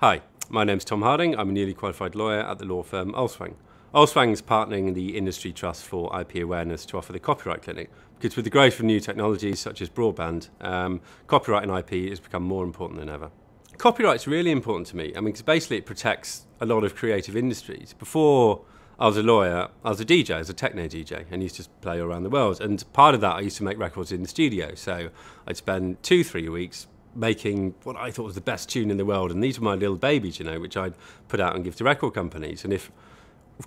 Hi, my name's Tom Harding. I'm a newly qualified lawyer at the law firm Olswang. Olswang is partnering the Industry Trust for IP Awareness to offer the Copyright Clinic, because with the growth of new technologies such as broadband, copyright and IP has become more important than ever. Copyright's really important to me, because basically it protects a lot of creative industries. Before I was a lawyer, I was a DJ, I was a techno DJ, and used to play all around the world. And part of that, I used to make records in the studio. So I'd spend 2-3 weeks making what I thought was the best tune in the world, and these were my little babies, which I'd put out and give to record companies. And if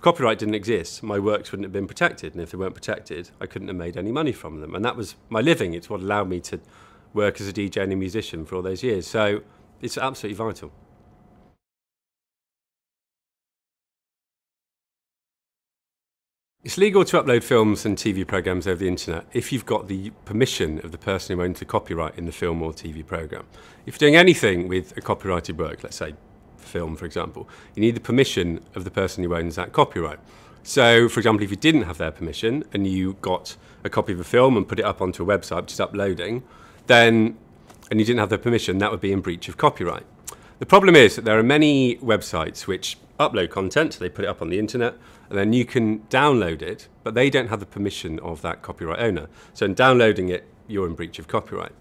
copyright didn't exist, my works wouldn't have been protected, and if they weren't protected, I couldn't have made any money from them. And that was my living. It's what allowed me to work as a DJ and a musician for all those years. So it's absolutely vital. It's legal to upload films and TV programmes over the internet if you've got the permission of the person who owns the copyright in the film or TV programme. If you're doing anything with a copyrighted work, let's say film, for example, you need the permission of the person who owns that copyright. So, for example, if you didn't have their permission and you got a copy of a film and put it up onto a website, which is uploading, and you didn't have their permission, that would be in breach of copyright. The problem is that there are many websites which upload content, so they put it up on the internet, and then you can download it, but they don't have the permission of that copyright owner. So in downloading it, you're in breach of copyright.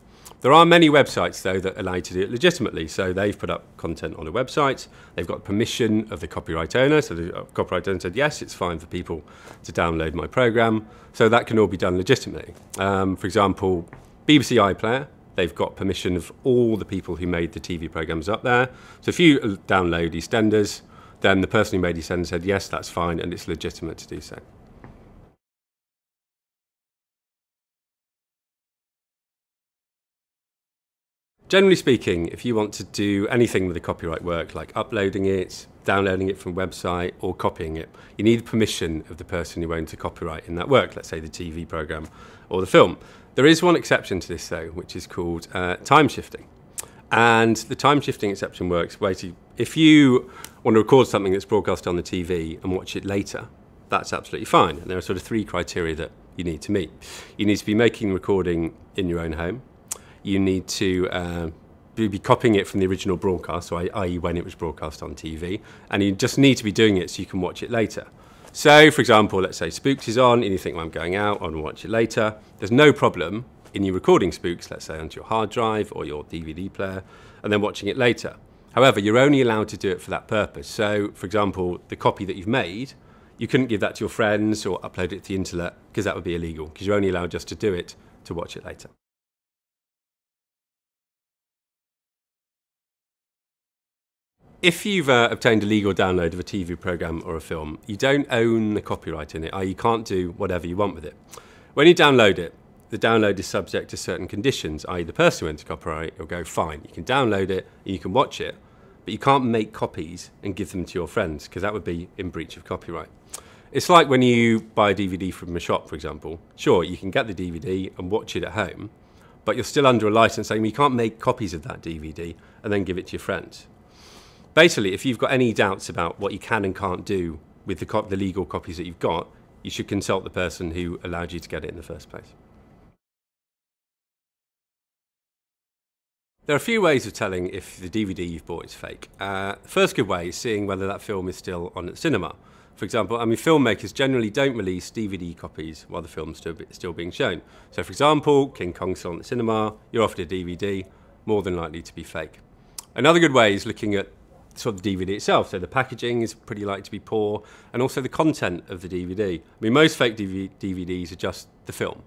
There are many websites, though, that allow you to do it legitimately. So they've put up content on a website, they've got permission of the copyright owner, so the copyright owner said, yes, it's fine for people to download my programme, so that can all be done legitimately. For example, BBC iPlayer, they've got permission of all the people who made the TV programmes up there. So if you download EastEnders, then the person who made EastEnders said, yes, that's fine, and it's legitimate to do so. Generally speaking, if you want to do anything with a copyright work, like uploading it, downloading it from a website, or copying it, you need permission of the person who owns the copyright in that work, let's say the TV programme or the film. There is one exception to this, though, which is called time shifting. And the time shifting exception works basically if you want to record something that's broadcast on the TV and watch it later, that's absolutely fine. And there are sort of 3 criteria that you need to meet. You need to be making recording in your own home. You need to be copying it from the original broadcast, so i.e. when it was broadcast on TV, and you just need to be doing it so you can watch it later. So, for example, let's say Spooks is on, and you think, well, I'm going out, I want to watch it later. There's no problem in you recording Spooks, let's say, onto your hard drive or your DVD player, and then watching it later. However, you're only allowed to do it for that purpose. So, for example, the copy that you've made, you couldn't give that to your friends or upload it to the internet, because that would be illegal, because you're only allowed just to do it to watch it later. If you've obtained a legal download of a TV programme or a film, you don't own the copyright in it, i.e. you can't do whatever you want with it. When you download it, the download is subject to certain conditions, i.e. the person who owns the copyright will go, fine, you can download it and you can watch it, but you can't make copies and give them to your friends, because that would be in breach of copyright. It's like when you buy a DVD from a shop, for example. Sure, you can get the DVD and watch it at home, but you're still under a license saying, well, you can't make copies of that DVD and then give it to your friends. Basically, if you've got any doubts about what you can and can't do with the legal copies that you've got, you should consult the person who allowed you to get it in the first place. There are a few ways of telling if the DVD you've bought is fake. The first good way is seeing whether that film is still on at the cinema. For example, filmmakers generally don't release DVD copies while the film's still being shown. So, for example, King Kong's still on the cinema, you're offered a DVD, more than likely to be fake. Another good way is looking at sort of the DVD itself. So the packaging is pretty likely to be poor, and also the content of the DVD. Most fake DVDs are just the film,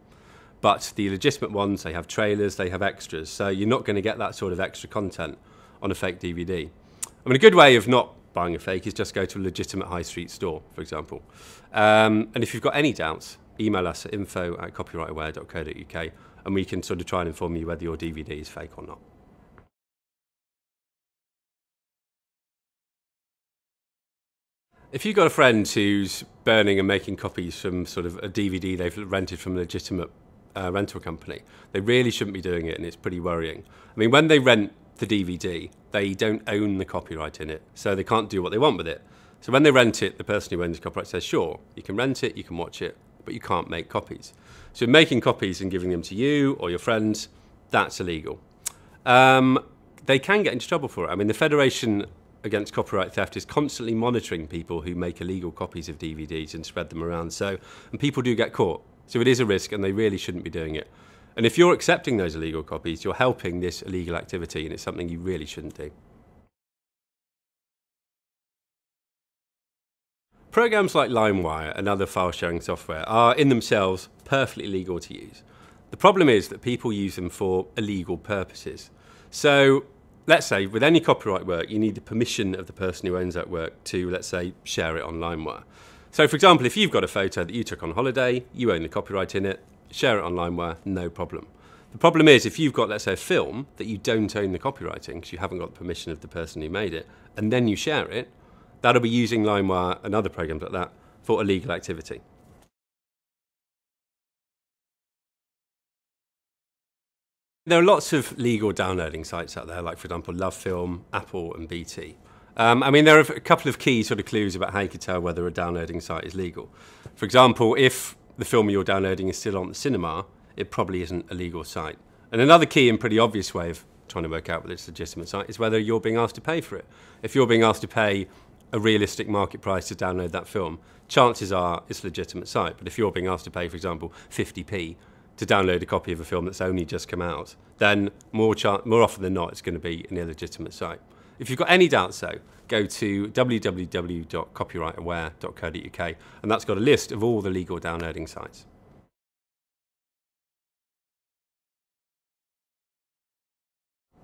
but the legitimate ones, they have trailers, they have extras, so you're not going to get that sort of extra content on a fake DVD. A good way of not buying a fake is just go to a legitimate high street store, for example. And if you've got any doubts, email us at info@copyrightaware.co.uk, and we can sort of try and inform you whether your DVD is fake or not. If you've got a friend who's burning and making copies from sort of a DVD they've rented from a legitimate rental company, they really shouldn't be doing it, and it's pretty worrying. When they rent the DVD, they don't own the copyright in it, so they can't do what they want with it. So when they rent it, the person who owns the copyright says, sure, you can rent it, you can watch it, but you can't make copies. So making copies and giving them to you or your friends, that's illegal. They can get into trouble for it. The Federation against copyright theft is constantly monitoring people who make illegal copies of DVDs and spread them around. And people do get caught. So it is a risk, and they really shouldn't be doing it. And if you're accepting those illegal copies, you're helping this illegal activity, and it's something you really shouldn't do. Programs like LimeWire and other file sharing software are in themselves perfectly legal to use. The problem is that people use them for illegal purposes. So let's say with any copyright work, you need the permission of the person who owns that work to, let's say, share it on LimeWire. So for example, if you've got a photo that you took on holiday, you own the copyright in it, share it on LimeWire, no problem. The problem is if you've got, let's say, a film that you don't own the copyright in because you haven't got the permission of the person who made it, and then you share it, that'll be using LimeWire and other programs like that for illegal activity. There are lots of legal downloading sites out there, like for example, LoveFilm, Apple and BT. There are a couple of key sort of clues about how you can tell whether a downloading site is legal. For example, if the film you're downloading is still on the cinema, it probably isn't a legal site. And another key and pretty obvious way of trying to work out whether it's a legitimate site is whether you're being asked to pay for it. If you're being asked to pay a realistic market price to download that film, chances are it's a legitimate site. But if you're being asked to pay, for example, 50p to download a copy of a film that's only just come out, then more often than not, it's going to be an illegitimate site. If you've got any doubts, though, go to www.copyrightaware.co.uk, and that's got a list of all the legal downloading sites.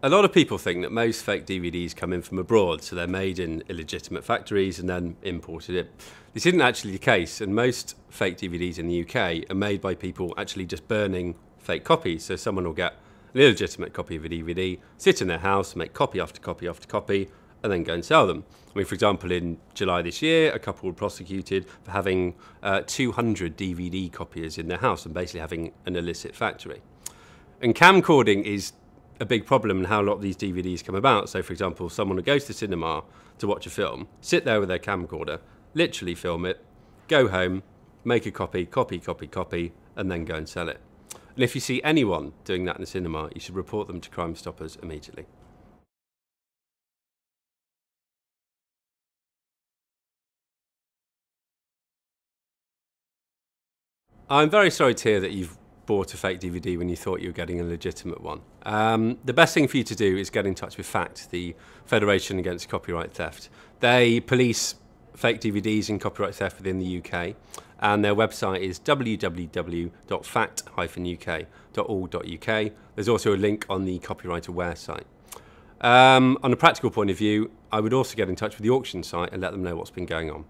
A lot of people think that most fake DVDs come in from abroad, so they're made in illegitimate factories and then imported in. This isn't actually the case, and most fake DVDs in the UK are made by people actually just burning fake copies. So someone will get an illegitimate copy of a DVD, sit in their house, make copy after copy after copy, and then go and sell them. For example, in July this year, a couple were prosecuted for having 200 DVD copiers in their house and basically having an illicit factory. And camcording is a big problem in how a lot of these DVDs come about. So for example, someone who goes to the cinema to watch a film, sit there with their camcorder, literally film it, go home, make a copy, and then go and sell it. And if you see anyone doing that in the cinema, you should report them to Crime Stoppers immediately. I'm very sorry to hear that you've bought a fake DVD when you thought you were getting a legitimate one. The best thing for you to do is get in touch with FACT, the Federation Against Copyright Theft. They police fake DVDs and copyright theft within the UK, and their website is www.fact-uk.org.uk. There's also a link on the Copyright Aware site. On a practical point of view, I would also get in touch with the auction site and let them know what's been going on.